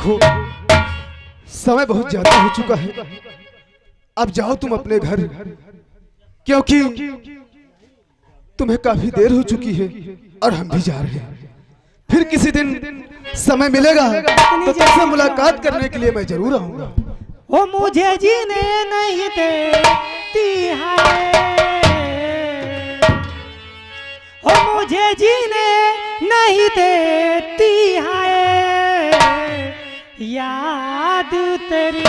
देखो समय बहुत ज्यादा हो चुका है, अब जाओ तुम अपने घर, क्योंकि तुम्हें काफी देर हो चुकी है और हम भी जा रहे हैं। फिर किसी दिन समय मिलेगा तो तुमसे मुलाकात करने के लिए मैं जरूर आऊंगा। वो मुझे जीने नहीं देती है, वो मुझे जीने नहीं देती है, याद तेरी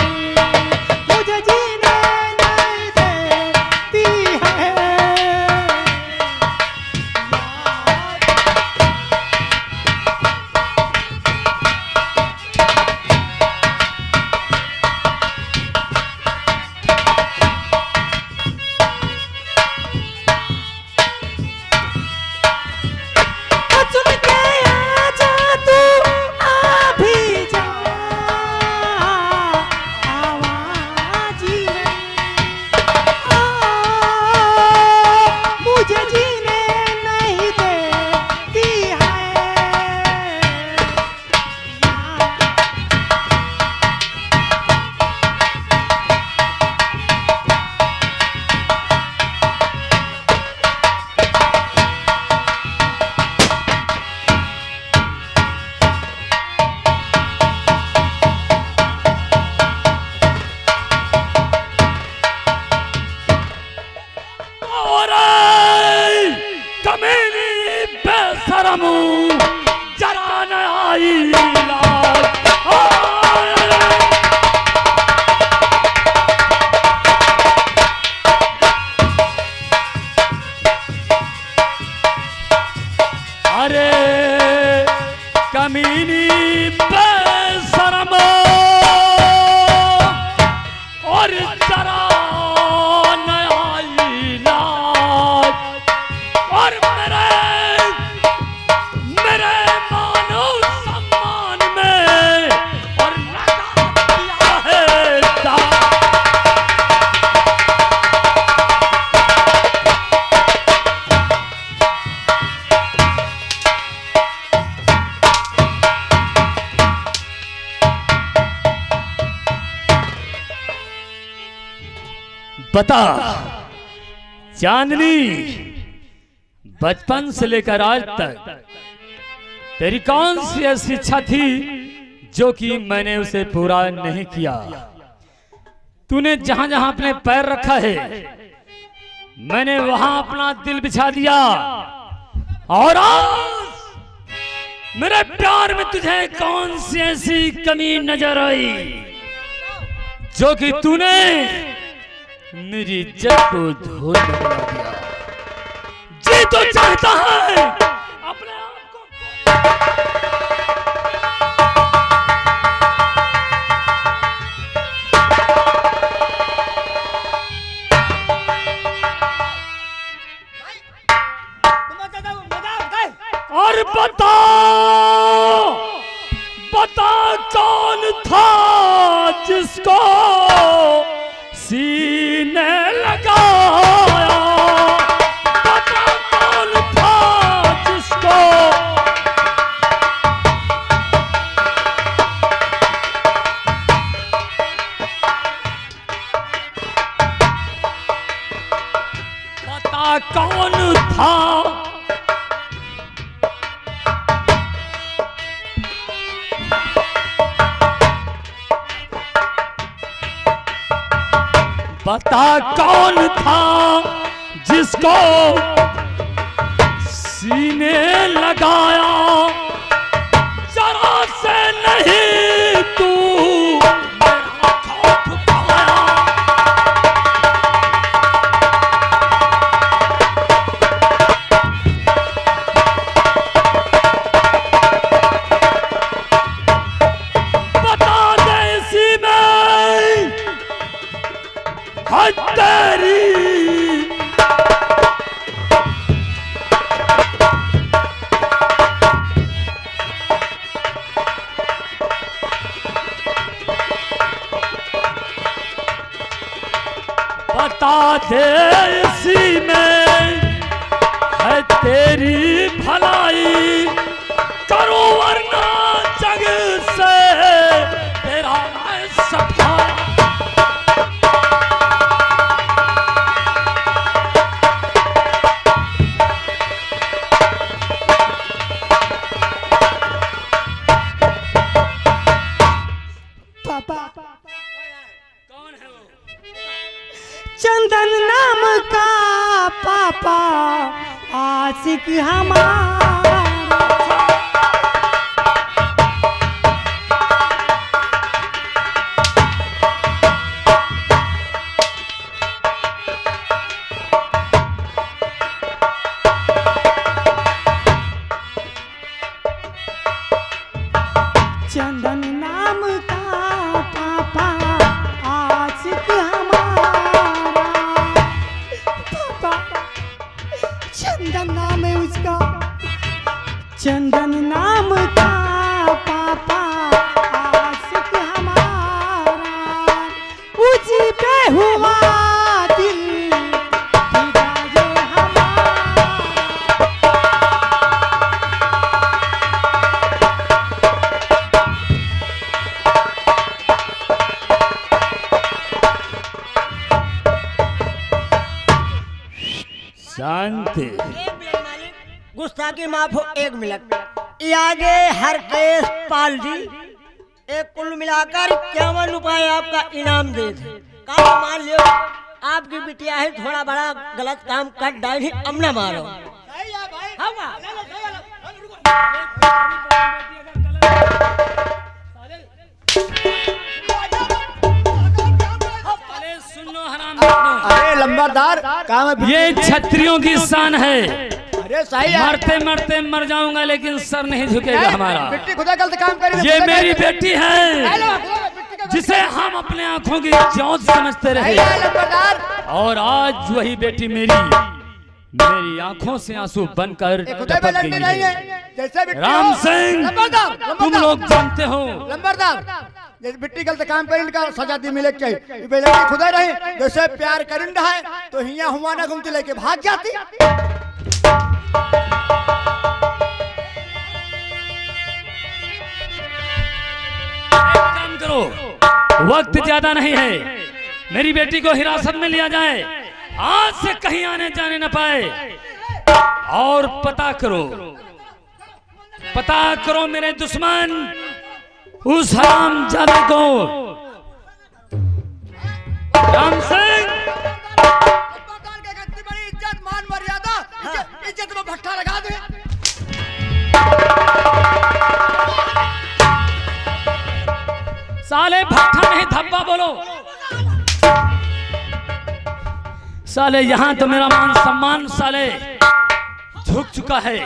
मुझे जीने नहीं देती है। बता चांदनी, बचपन से लेकर आज तक तेरी कौन सी ऐसी इच्छा थी जो कि मैंने उसे पूरा नहीं किया। तूने जहां जहां अपने पैर रखा है मैंने वहां अपना दिल बिछा दिया, और आज मेरे प्यार में तुझे कौन सी ऐसी कमी नजर आई जो कि तूने मेरी इज्जत को धूल में मिला दिया। जी तो चाहता है अपने आप को और बता कौन था जिसको सीने लगाया, बता कौन था जिसको बता कौन था बता कौन था जिसको सीने लगाया, जरा से नहीं तू मेरा खौफ पाया। बता दे इसी में तेरी बता दे इसी में है तेरी भलाई, करो वरना जग से चंदन नाम का पापा आशिक हमारा। चंदन नाम का पापा आशिक हमारा। पापा चंदन नाम है उसका, चंदन नाम का पापा आशिक हमारा। उसी पे हुआ दिल फिदा ये हमारा। शांति। एक मिनट मालिक, गुस्ताखी माफ हो, 1 मिनट। ये आगे हर केस पाल जी एक कुल मिलाकर 51 रुपए आपका इनाम दे थे। काम मान लियो, आपकी बिटिया है थोड़ा बड़ा गलत काम कर डाली, अब न मारो। हाँ माँ। सुनो हराम। अरे लंबरदार काम है। ये क्षत्रियों की शान है। अरे सही है। मरते मरते मर जाऊंगा लेकिन सर नहीं झुकेगा हमारा। बेटी खुदा गलत काम करे। ये मेरी बेटी है जिसे हम अपने आंखों की ज्योत समझते रहे, और आज वही बेटी मेरी आंखों से आंसू बनकर टपक गई है। राम सिंह, तुम लोग जानते हो लंबरदार जैसे बेटी गलत काम करे इनका सजा दी मिले चाहिए। ये बेटी खुदा रहे जैसे प्यार करिंदा है तो हिया हुआ ना घूमती लेके भाग जाती। काम करो, वक्त ज्यादा नहीं है। मेरी बेटी को हिरासत में लिया जाए, आज से कहीं आने जाने न पाए। और पता करो मेरे दुश्मन उस हरामजादे को। राम सिंह, बड़ी इज्जत मान मर्यादा इज्जत में भट्ठा लगा दे। साले भट्ठा नहीं धब्बा बोलो। साले यहाँ तो मेरा मान सम्मान साले झुक चुका है।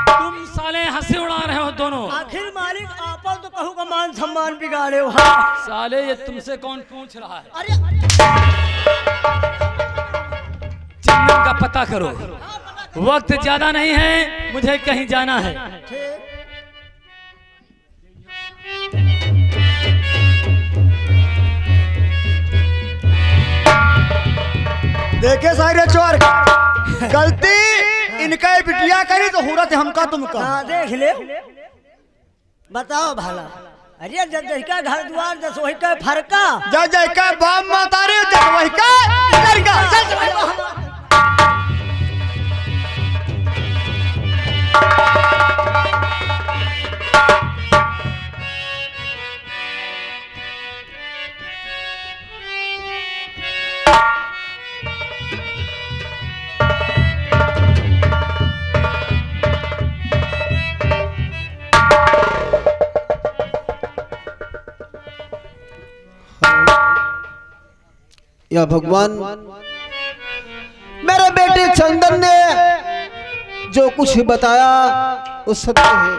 तुम साले हंसी उड़ा रहे हो दोनों। आखिर मालिक आपा तो कहूँगा मान सम्मान बिगाड़े हो। साले ये तुमसे कौन पूछ रहा है? अरे चंदन का पता करो, वक्त ज्यादा नहीं है, मुझे कहीं जाना है। देखे सारे चोर गलती इनका बिटिया करी तो हुरत हमका तुमका। हाँ देख ले, बताओ भाला। अरे जज का घर द्वार जस वही का फरका। जय का बाप माता रे जय वही का लड़का। या भगवान, मेरे बेटे चंदन ने जो कुछ बताया वो सत्य है।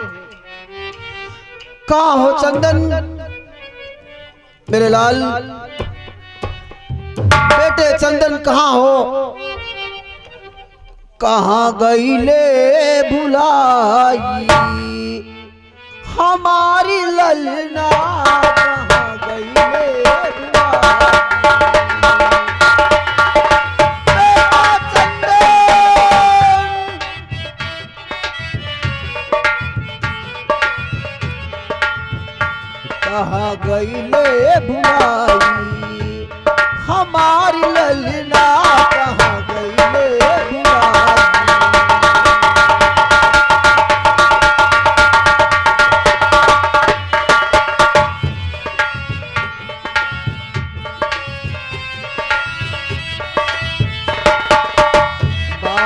कहाँ हो चंदन मेरे लाल? बेटे चंदन कहाँ हो? कहाँ गई ले भुलाई हमारी ललना? कहाँ गई ले कहाँ गई ले भुलाई हमारी ललना? कहाँ गई ले भुलाई?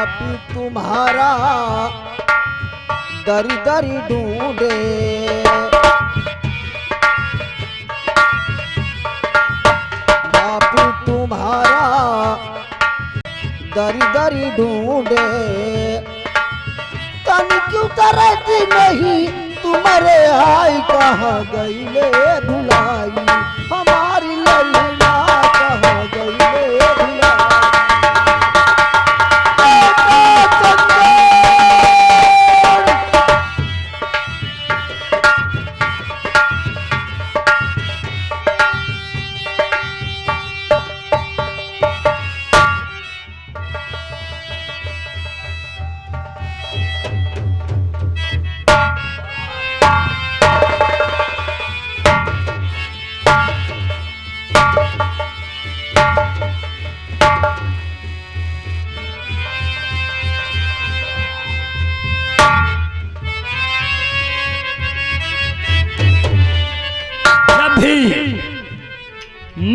पापी तुम्हारा दरी दरी ढूंढे। पापी तुम्हारा दरी दरी ढूंढे। तन क्यों तरती नहीं तुम्हारे आई कहाँ गई ले भुलाई हमारी लैला कहाँ गई ले भुलाई।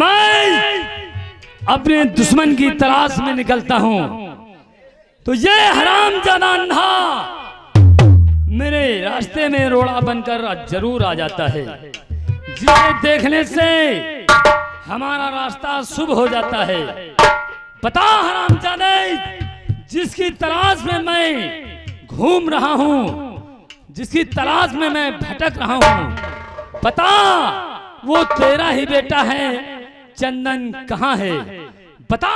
मैं अपने दुश्मन की तलाश में निकलता हूं तो ये हरामजादा अंधा मेरे रास्ते में रोड़ा बनकर जरूर आ जाता है, जिसे देखने से हमारा रास्ता शुभ हो जाता है। बता हरामजादे, जिसकी तलाश में मैं घूम रहा हूं, जिसकी तलाश में मैं भटक रहा हूं, बता वो तेरा ही बेटा है चंदन कहाँ है? बता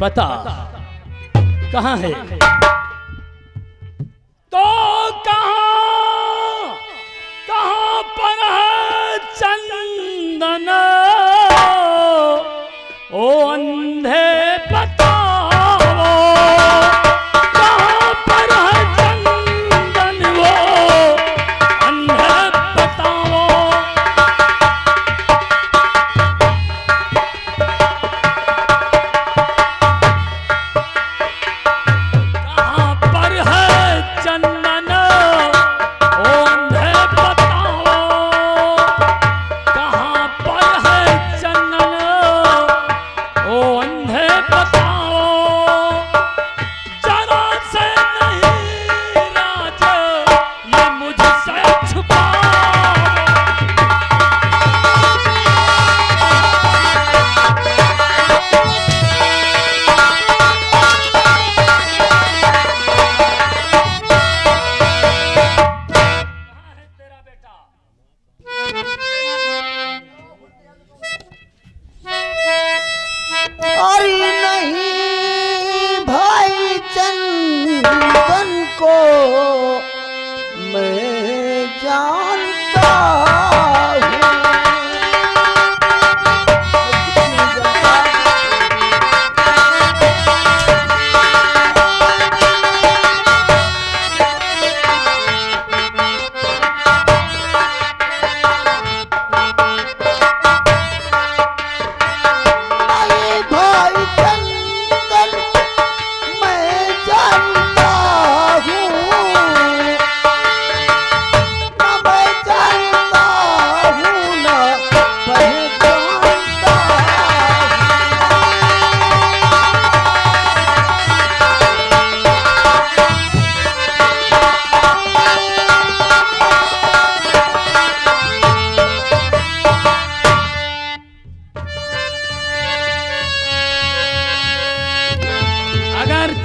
बता कहाँ है? तो कहाँ पर है चंदन ओ अंधे बता।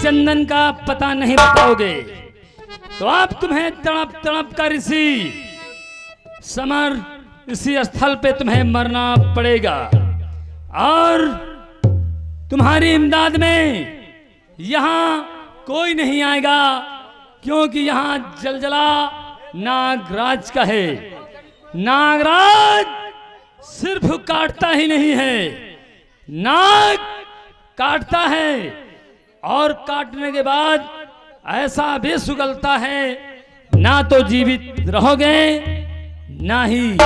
चंदन का पता नहीं बताओगे तो आप तुम्हें तड़प तड़प कर इसी स्थल पे तुम्हें मरना पड़ेगा। और तुम्हारी इमदाद में यहाँ कोई नहीं आएगा, क्योंकि यहाँ जलजला नागराज का है। नागराज सिर्फ काटता ही नहीं है, नाग काटता है और काटने के बाद ऐसा भी सुगलता है, ना तो जीवित रहोगे ना ही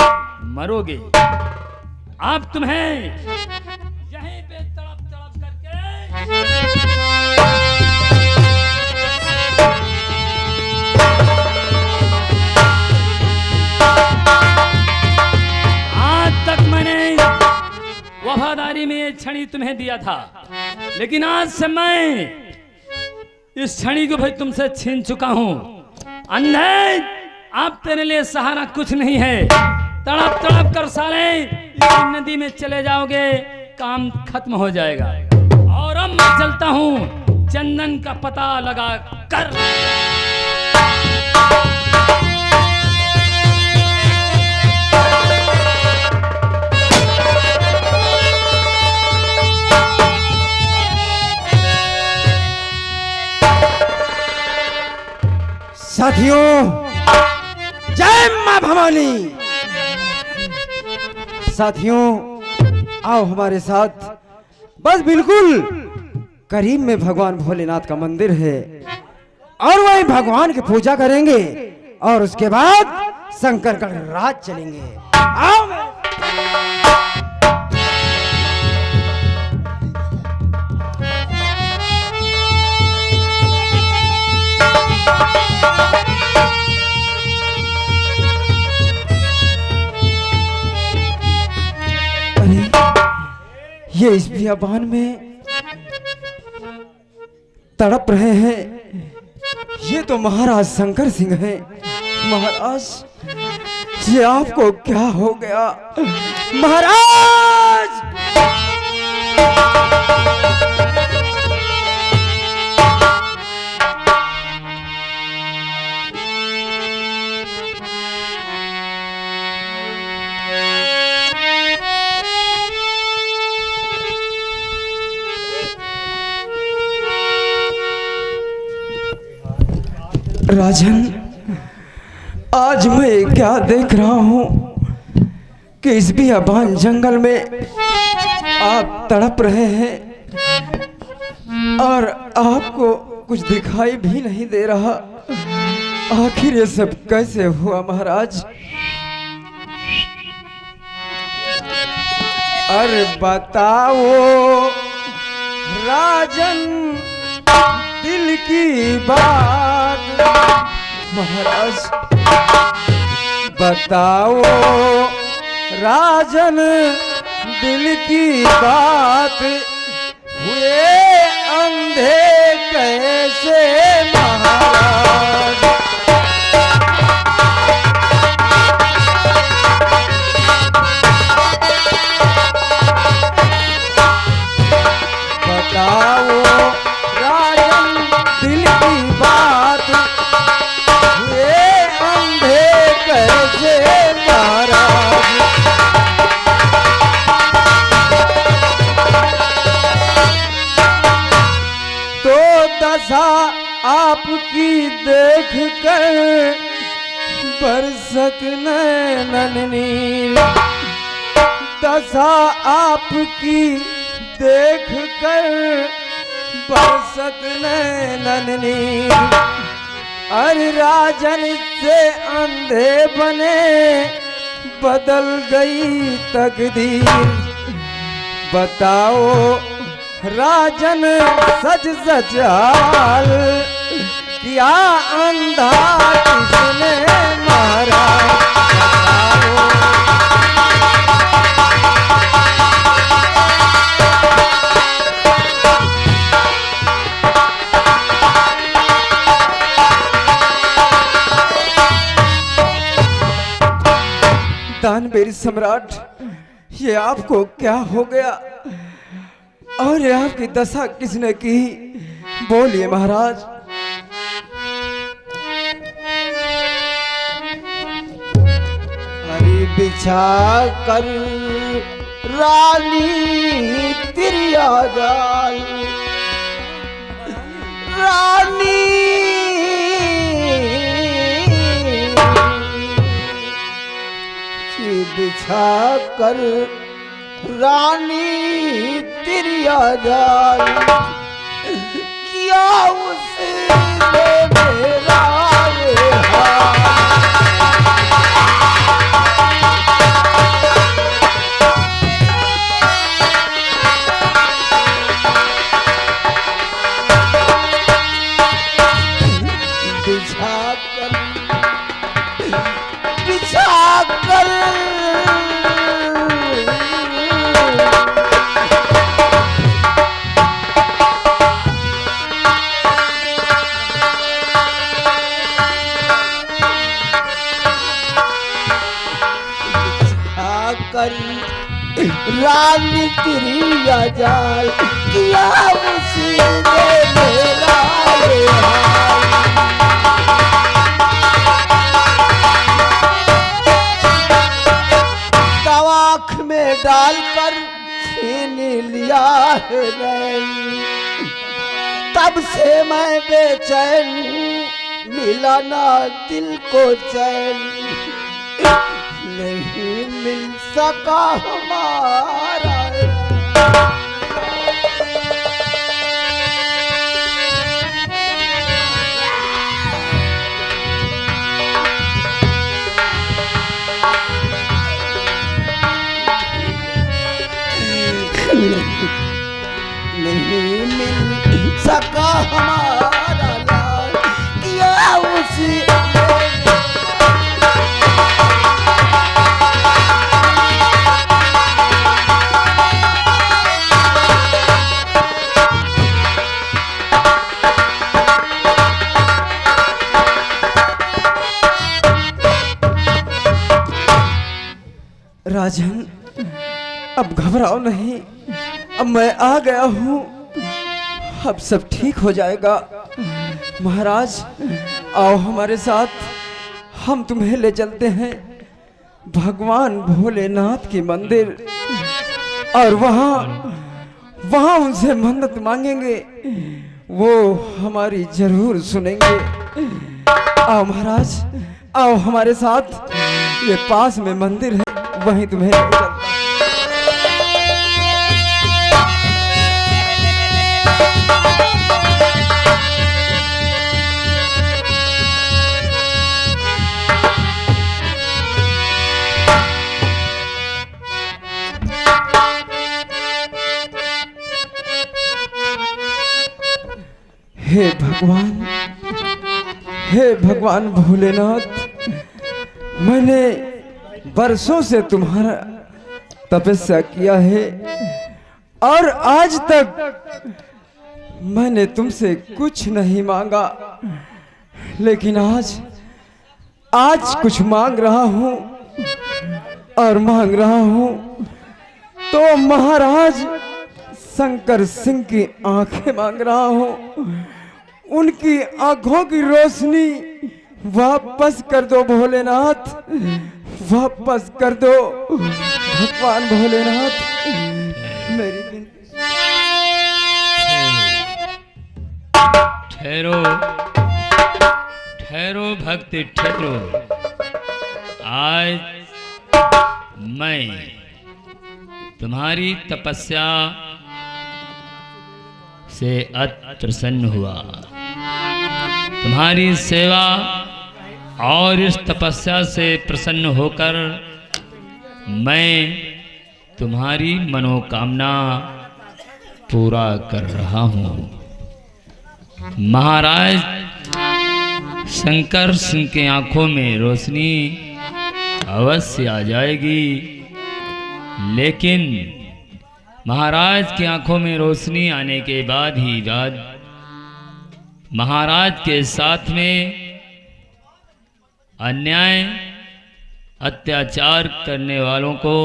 मरोगे। आप तुम्हें यहीं पे तड़प तड़प करके छड़ी तुम्हें दिया था, लेकिन आज से मैं इस छड़ी को भाई तुमसे छीन चुका हूं। अंधे, अब तेरे लिए सहारा कुछ नहीं है। तड़प तड़प कर साले इसी नदी में चले जाओगे, काम खत्म हो जाएगा। और अब मैं चलता हूं चंदन का पता लगा कर। साथियों, जय मां भवानी। साथियों, आओ हमारे साथ। बस बिल्कुल करीब में भगवान भोलेनाथ का मंदिर है और वही भगवान की पूजा करेंगे और उसके बाद शंकर का राज चलेंगे। आओ। ये इस बियाबान में तड़प रहे हैं, ये तो महाराज शंकर सिंह हैं। महाराज, ये आपको क्या हो गया महाराज? राजन, आज मैं क्या देख रहा हूँ कि इस बियाबान जंगल में आप तड़प रहे हैं और आपको कुछ दिखाई भी नहीं दे रहा। आखिर ये सब कैसे हुआ महाराज? अरे बताओ राजन दिल की बात। महाराज बताओ राजन दिल की बात, हुए अंधे कैसे महाराज? बताओ राजन दिल की बात, हुए अंधे कैसे महाराज? तो दशा आपकी देख कर बरसत नैनन नील, दशा आपकी देख कर बरसत नैनन नील। अरे राजन से अंधे बने बदल गई तकदीर। बताओ राजन सच सच हाल, क्या अंधा किसने मारा? दानवीर सम्राट, ये आपको क्या हो गया और ये आपकी दशा किसने की? बोलिए महाराज। हरी बिछा कर रानी तिरिया जाल, रानी बिछा कर रानी तिरिया जाल, किया उसे मेरा ये हाल। बिछा कर करी रानी तिरिया जाल किया उसने मेरा ये हाल। तवाख में डालकर छीन लिया है रैनी, तब से मैं बेचैन मिला ना दिल को चैन, नहीं मिल सका हमारा। नहीं मिल सका हमारा लाल किया उसी। राजन, अब घबराओ नहीं, अब मैं आ गया हूँ, अब सब ठीक हो जाएगा। महाराज आओ हमारे साथ, हम तुम्हें ले चलते हैं भगवान भोलेनाथ की मंदिर, और वहाँ उनसे मन्नत मांगेंगे, वो हमारी जरूर सुनेंगे। आओ महाराज, आओ हमारे साथ, ये पास में मंदिर है, वहीं तुम्हें ले चलते हैं। हे भगवान भोलेनाथ, मैंने बरसों से तुम्हारा तपस्या किया है और आज तक मैंने तुमसे कुछ नहीं मांगा, लेकिन आज कुछ मांग रहा हूँ, और मांग रहा हूँ तो महाराज शंकर सिंह की आंखें मांग रहा हूँ। उनकी आंखों की रोशनी वापस कर दो भोलेनाथ, वापस कर दो भगवान भोलेनाथ, मेरी विनती। ठहरो ठहरो भक्ति ठहरो, आज मैं तुम्हारी तपस्या से अति प्रसन्न हुआ। तुम्हारी सेवा और इस तपस्या से प्रसन्न होकर मैं तुम्हारी मनोकामना पूरा कर रहा हूँ। महाराज शंकर सिंह की आंखों में रोशनी अवश्य आ जाएगी, लेकिन महाराज की आंखों में रोशनी आने के बाद महाराज के साथ में अन्याय अत्याचार करने वालों को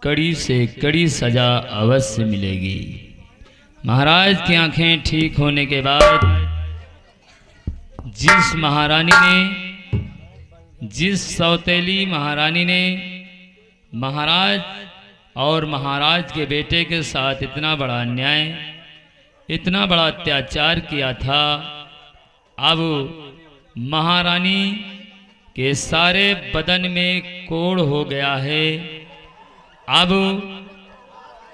कड़ी से कड़ी सजा अवश्य मिलेगी। महाराज की आंखें ठीक होने के बाद जिस सौतेली महारानी ने महाराज और महाराज के बेटे के साथ इतना बड़ा अन्याय, इतना बड़ा अत्याचार किया था, अब महारानी के सारे बदन में कोढ़ हो गया है। अब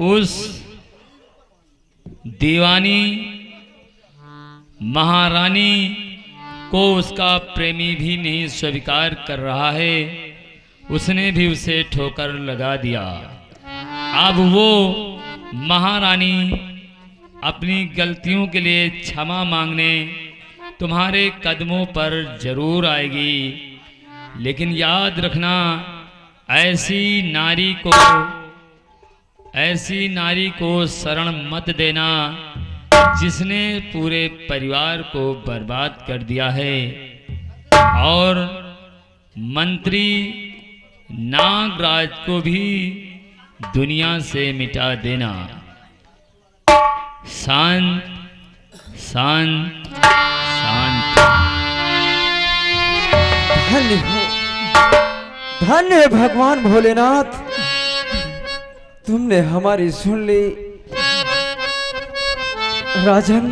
उस दीवानी महारानी को उसका प्रेमी भी नहीं स्वीकार कर रहा है, उसने भी उसे ठोकर लगा दिया। अब वो महारानी अपनी गलतियों के लिए क्षमा मांगने तुम्हारे कदमों पर जरूर आएगी, लेकिन याद रखना ऐसी नारी को शरण मत देना जिसने पूरे परिवार को बर्बाद कर दिया है। और मंत्री नागराज को भी दुनिया से मिटा देना। शांत शांत शांत। धन्य हो, धन्य है भगवान भोलेनाथ, तुमने हमारी सुन ली। राजन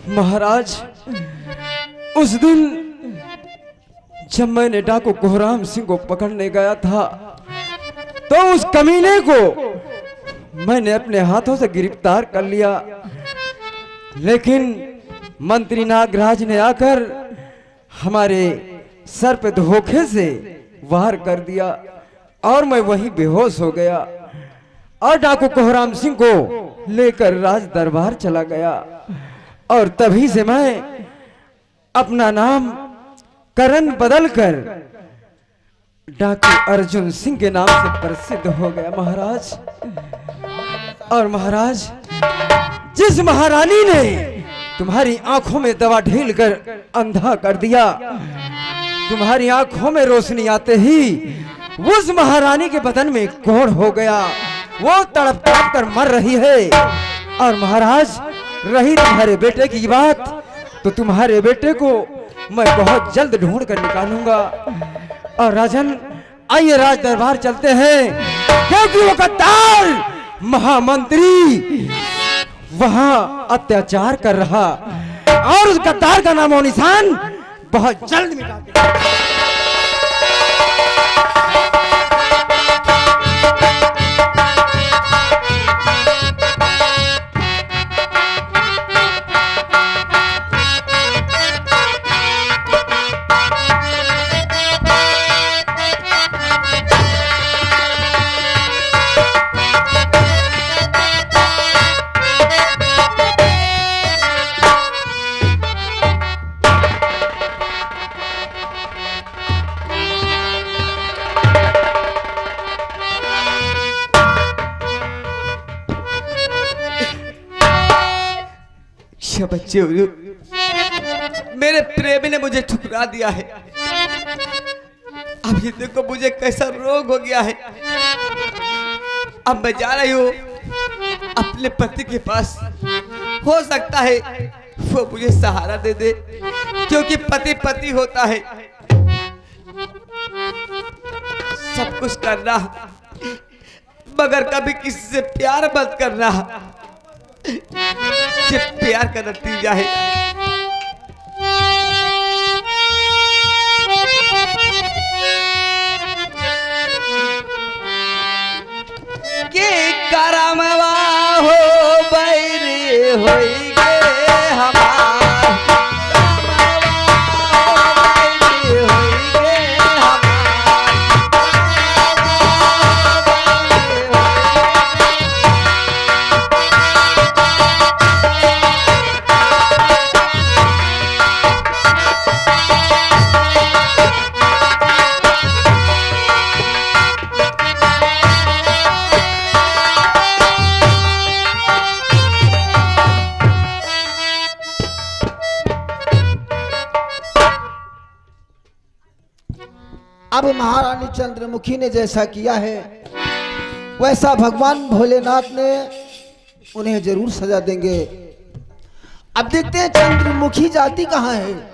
महाराज, उस दिन जब मैंने डाकू कोहराम सिंह को पकड़ने गया था तो उस कमीने को मैंने अपने हाथों से गिरफ्तार कर लिया, लेकिन मंत्री नागराज ने आकर हमारे सर पे धोखे से वार कर दिया और मैं वहीं बेहोश हो गया और डाकू कोहराम सिंह को लेकर राज दरबार चला गया। और तभी से मैं अपना नाम करण बदलकर डाकू अर्जुन सिंह के नाम से प्रसिद्ध हो गया महाराज। और महाराज, जिस महारानी ने तुम्हारी आंखों में दवा ढील कर अंधा कर दिया, तुम्हारी आंखों में रोशनी आते ही उस महारानी के बदन में कोढ़ हो गया, वो तड़प तड़प कर मर रही है। और महाराज, रही तुम्हारे बेटे की बात, तो तुम्हारे बेटे को मैं बहुत जल्द ढूंढ कर निकालूंगा। और राजन, आइए राज दरबार चलते हैं, क्योंकि वो गद्दार महामंत्री वहां अत्याचार कर रहा और उस गद्दार का नामो निशान बहुत जल्द मिटा देगा। बच्चे, मेरे प्रेमी ने मुझे ठुकरा दिया है। अब ये देखो मुझे कैसा रोग हो गया है। अब मैं जा रही हूँ अपने पति के पास, हो सकता है वो मुझे सहारा दे दे, क्योंकि पति पति होता है। सब कुछ करना मगर कभी किसी से प्यार मत करना, ये प्यार का नतीजा है। के करमवा हो बैरी होई गे हमार, अब महारानी चंद्रमुखी ने जैसा किया है वैसा भगवान भोलेनाथ ने उन्हें जरूर सजा देंगे। अब देखते हैं चंद्रमुखी जाती कहाँ है।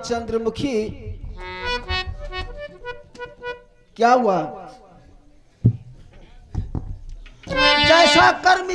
चंद्रमुखी, क्या हुआ? जैसा कर्म